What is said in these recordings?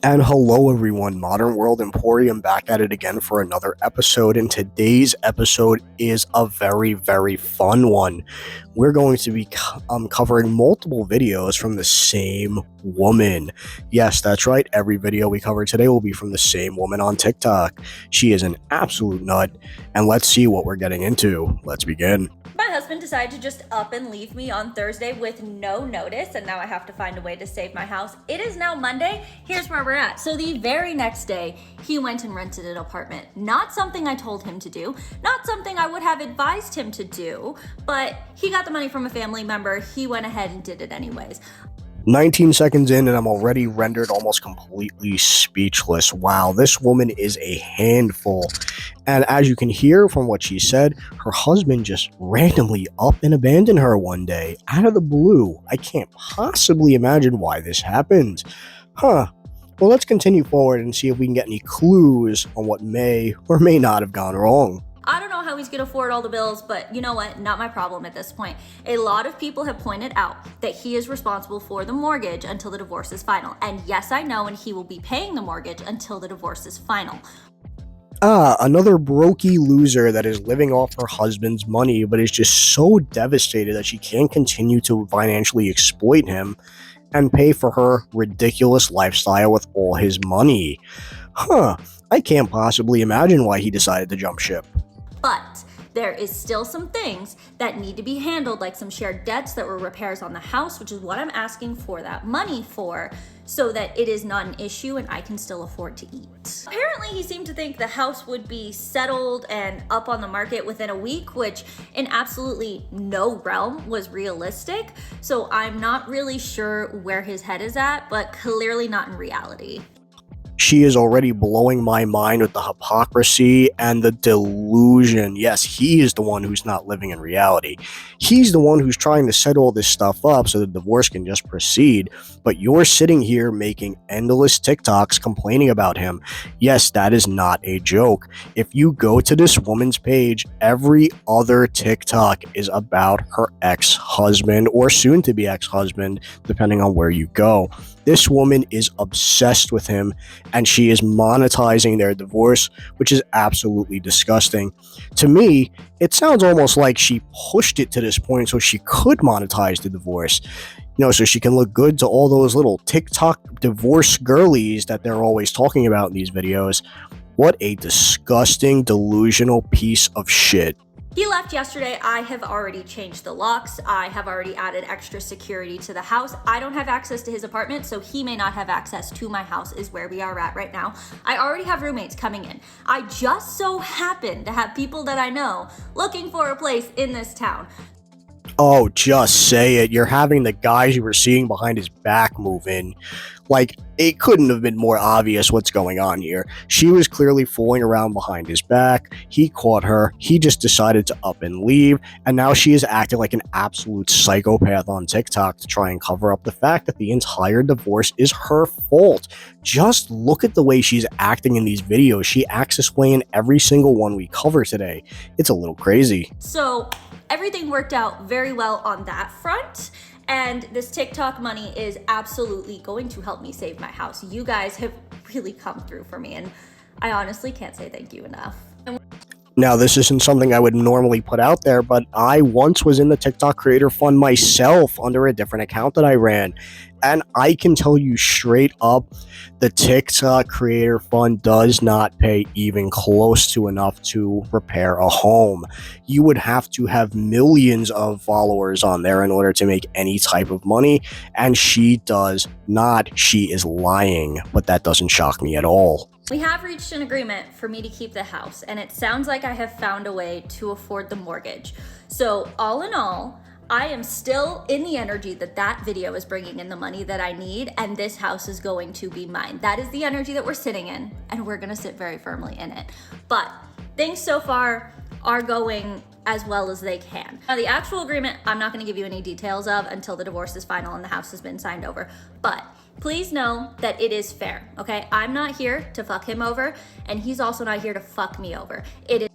And hello everyone, Modern World Emporium back at it again for another episode, and today's episode is a very fun one. We're going to be covering multiple videos from the same woman. Yes, that's right, every video we cover today will be from the same woman on TikTok. She is an absolute nut, and let's see what we're getting into. Let's begin. My husband decided to just up and leave me on Thursday with no notice, and now I have to find a way to save my house. It is now Monday. Here's where we're at. So the very next day, he went and rented an apartment. Not something I told him to do, not something I would have advised him to do, but he got the money from a family member. He went ahead and did it anyways. 19 seconds in and I'm already rendered almost completely speechless. Wow, this woman is a handful. And as you can hear from what she said, her husband just randomly up and abandoned her one day, out of the blue. I can't possibly imagine why this happened. Well, let's continue forward and see if we can get any clues on what may or may not have gone wrong. I don't know how he's gonna afford all the bills, but you know what? Not my problem at this point. A lot of people have pointed out that he is responsible for the mortgage until the divorce is final. And yes, I know, and he will be paying the mortgage until the divorce is final. Another brokey loser that is living off her husband's money, but is just so devastated that she can't continue to financially exploit him and pay for her ridiculous lifestyle with all his money. I can't possibly imagine why he decided to jump ship. But there is still some things that need to be handled, like some shared debts that were repairs on the house, which is what I'm asking for that money for, so that it is not an issue and I can still afford to eat. Apparently, he seemed to think the house would be settled and up on the market within a week, which in absolutely no realm was realistic. So I'm not really sure where his head is at, but clearly not in reality. She is already blowing my mind with the hypocrisy and the delusion. Yes, he is the one who's not living in reality. He's the one who's trying to set all this stuff up so the divorce can just proceed. But you're sitting here making endless TikToks complaining about him. Yes, that is not a joke. If you go to this woman's page, every other TikTok is about her ex-husband or soon-to-be ex-husband, depending on where you go. This woman is obsessed with him, and she is monetizing their divorce, which is absolutely disgusting. To me, it sounds almost like she pushed it to this point so she could monetize the divorce. So she can look good to all those little TikTok divorce girlies that they're always talking about in these videos. What a disgusting, delusional piece of shit. He left yesterday. I have already changed the locks. I have already added extra security to the house. I don't have access to his apartment, so he may not have access to my house, is where we are at right now. I already have roommates coming in. I just so happen to have people that I know looking for a place in this town. Oh, just say it. You're having the guys you were seeing behind his back move in. Like, it couldn't have been more obvious what's going on here. She was clearly fooling around behind his back. He caught her. He just decided to up and leave. And now she is acting like an absolute psychopath on TikTok to try and cover up the fact that the entire divorce is her fault. Just look at the way she's acting in these videos. She acts this way in every single one we cover today. It's a little crazy. So everything worked out very well on that front. And this TikTok money is absolutely going to help me save my house. You guys have really come through for me, and I honestly can't say thank you enough. Now, this isn't something I would normally put out there, but I once was in the TikTok Creator Fund myself under a different account that I ran. And I can tell you straight up, the TikTok Creator Fund does not pay even close to enough to repair a home. You would have to have millions of followers on there in order to make any type of money, and she does not. She is lying, but that doesn't shock me at all. We have reached an agreement for me to keep the house, and it sounds like I have found a way to afford the mortgage. So all in all, I am still in the energy that video is bringing in the money that I need, and this house is going to be mine. That is the energy that we're sitting in, and we're gonna sit very firmly in it. But things so far are going as well as they can. Now, the actual agreement, I'm not gonna give you any details of until the divorce is final and the house has been signed over. But please know that it is fair, okay? I'm not here to fuck him over, and he's also not here to fuck me over. It is.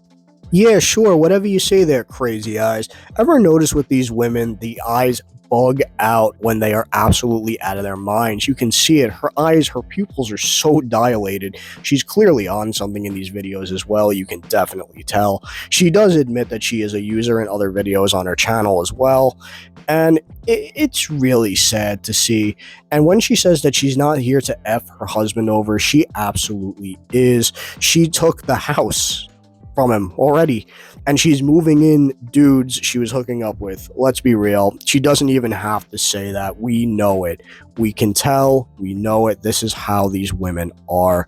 Yeah, sure, whatever you say there, crazy eyes. Ever notice with these women, the eyes bug out when they are absolutely out of their minds. You can see it. Her eyes, her pupils are so dilated. She's clearly on something in these videos as well. You can definitely tell. She does admit that she is a user in other videos on her channel as well. And it's really sad to see. And when she says that she's not here to F her husband over, she absolutely is. She took the house from him already, and she's moving in dudes she was hooking up with. Let's be real. She doesn't even have to say that. We know it. We can tell. We know it. This is how these women are.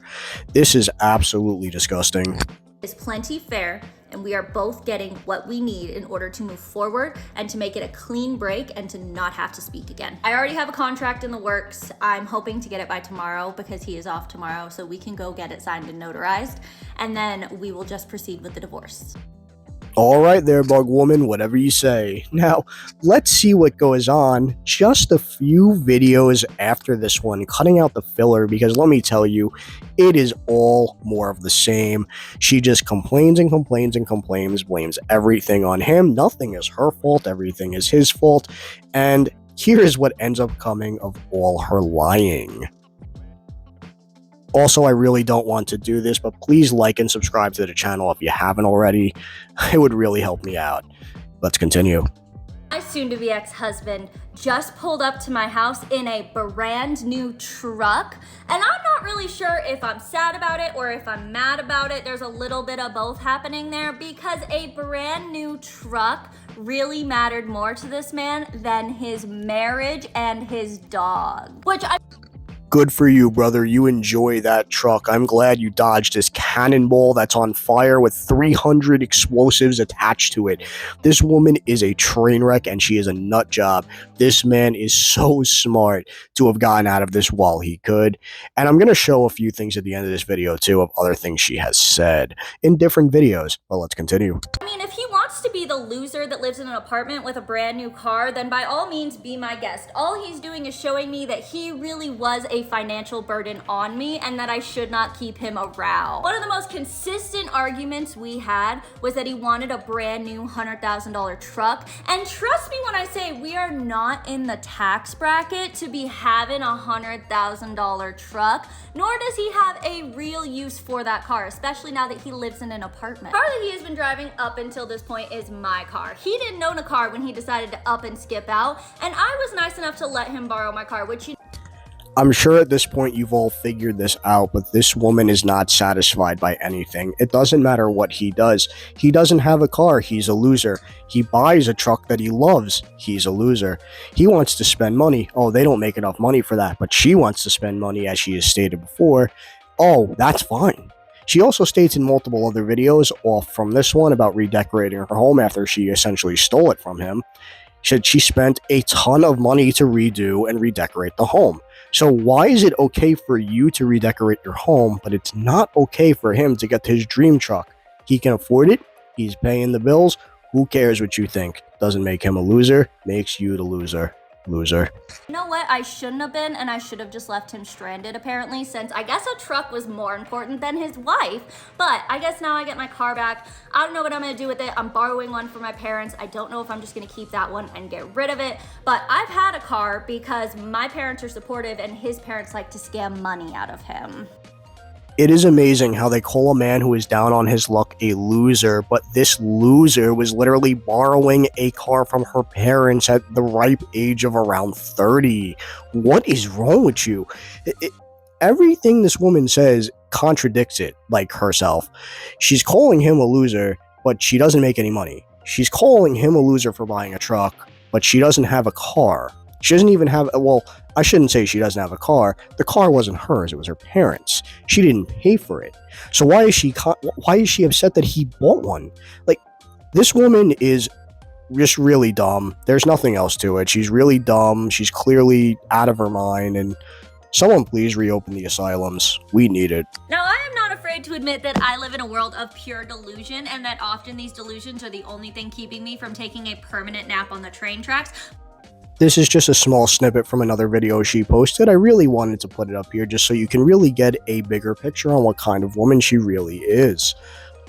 This is absolutely disgusting. Is plenty fair, and we are both getting what we need in order to move forward and to make it a clean break and to not have to speak again. I already have a contract in the works. I'm hoping to get it by tomorrow because he is off tomorrow, so we can go get it signed and notarized, and then we will just proceed with the divorce. All right there, bug woman, whatever you say. Now, let's see what goes on just a few videos after this one, cutting out the filler, because let me tell you, it is all more of the same. She just complains and complains and complains, blames everything on him. Nothing is her fault, everything is his fault. And here is what ends up coming of all her lying. Also, I really don't want to do this, but please like and subscribe to the channel if you haven't already. It would really help me out. Let's continue. My soon-to-be ex-husband just pulled up to my house in a brand new truck, and I'm not really sure if I'm sad about it or if I'm mad about it. There's a little bit of both happening there, because a brand new truck really mattered more to this man than his marriage and his dog, Good for you, brother. You enjoy that truck. I'm glad you dodged this cannonball that's on fire with 300 explosives attached to it. This woman is a train wreck, and she is a nut job. This man is so smart to have gotten out of this while he could. And I'm going to show a few things at the end of this video, too, of other things she has said in different videos. But let's continue. I mean, if he wants to be the loser that lives in an apartment with a brand new car, then by all means be my guest. All he's doing is showing me that he really was a financial burden on me and that I should not keep him around. One of the most consistent arguments we had was that he wanted a brand new $100,000 truck. And trust me when I say we are not in the tax bracket to be having a $100,000 truck, nor does he have a real use for that car, especially now that he lives in an apartment. The car that he has been driving up until this point is my car. He didn't own a car when he decided to up and skip out, and I was nice enough to let him borrow my car, which I'm sure at this point you've all figured this out, but this woman is not satisfied by anything. It doesn't matter what he does. He doesn't have a car. He's a loser. He buys a truck that he loves. He's a loser. He wants to spend money. Oh, they don't make enough money for that, but she wants to spend money, as she has stated before. Oh, that's fine. She also states in multiple other videos, off from this one, about redecorating her home after she essentially stole it from him. She spent a ton of money to redo and redecorate the home. So why is it okay for you to redecorate your home, but it's not okay for him to get his dream truck? He can afford it. He's paying the bills. Who cares what you think? Doesn't make him a loser. Makes you the loser. Loser. You know what? I shouldn't have been, and I should have just left him stranded, apparently, since I guess a truck was more important than his wife. But I guess now I get my car back. I don't know what I'm gonna do with it. I'm borrowing one from my parents. I don't know if I'm just gonna keep that one and get rid of it. But I've had a car because my parents are supportive and his parents like to scam money out of him. It is amazing how they call a man who is down on his luck a loser, but this loser was literally borrowing a car from her parents at the ripe age of around 30. What is wrong with you? Everything this woman says contradicts it, like herself. She's calling him a loser, but she doesn't make any money. She's calling him a loser for buying a truck, but she doesn't have a car. She doesn't even have, well, I shouldn't say she doesn't have a car. The car wasn't hers, it was her parents'. She didn't pay for it. So why is she upset that he bought one? Like, this woman is just really dumb. There's nothing else to it. She's really dumb. She's clearly out of her mind, and someone please reopen the asylums. We need it. Now, I am not afraid to admit that I live in a world of pure delusion, and that often these delusions are the only thing keeping me from taking a permanent nap on the train tracks. This is just a small snippet from another video she posted. I really wanted to put it up here just so you can really get a bigger picture on what kind of woman she really is.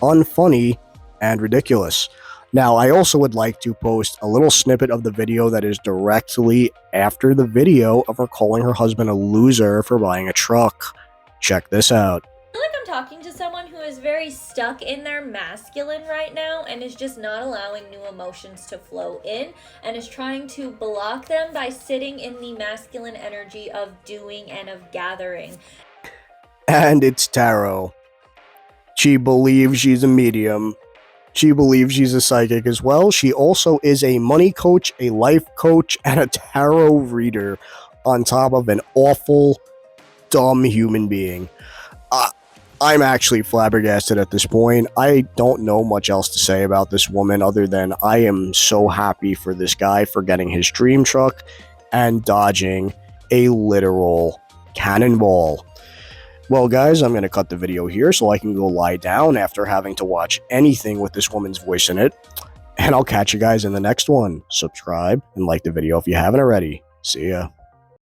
Unfunny and ridiculous. Now, I also would like to post a little snippet of the video that is directly after the video of her calling her husband a loser for buying a truck. Check this out. I feel like I'm talking to someone who is very stuck in their masculine right now and is just not allowing new emotions to flow in and is trying to block them by sitting in the masculine energy of doing and of gathering. And it's tarot. She believes she's a medium. She believes she's a psychic as well. She also is a money coach, a life coach, and a tarot reader on top of an awful, dumb human being. I'm actually flabbergasted at this point. I don't know much else to say about this woman other than I am so happy for this guy for getting his dream truck and dodging a literal cannonball. Well, guys, I'm going to cut the video here so I can go lie down after having to watch anything with this woman's voice in it. And I'll catch you guys in the next one. Subscribe and like the video if you haven't already. See ya.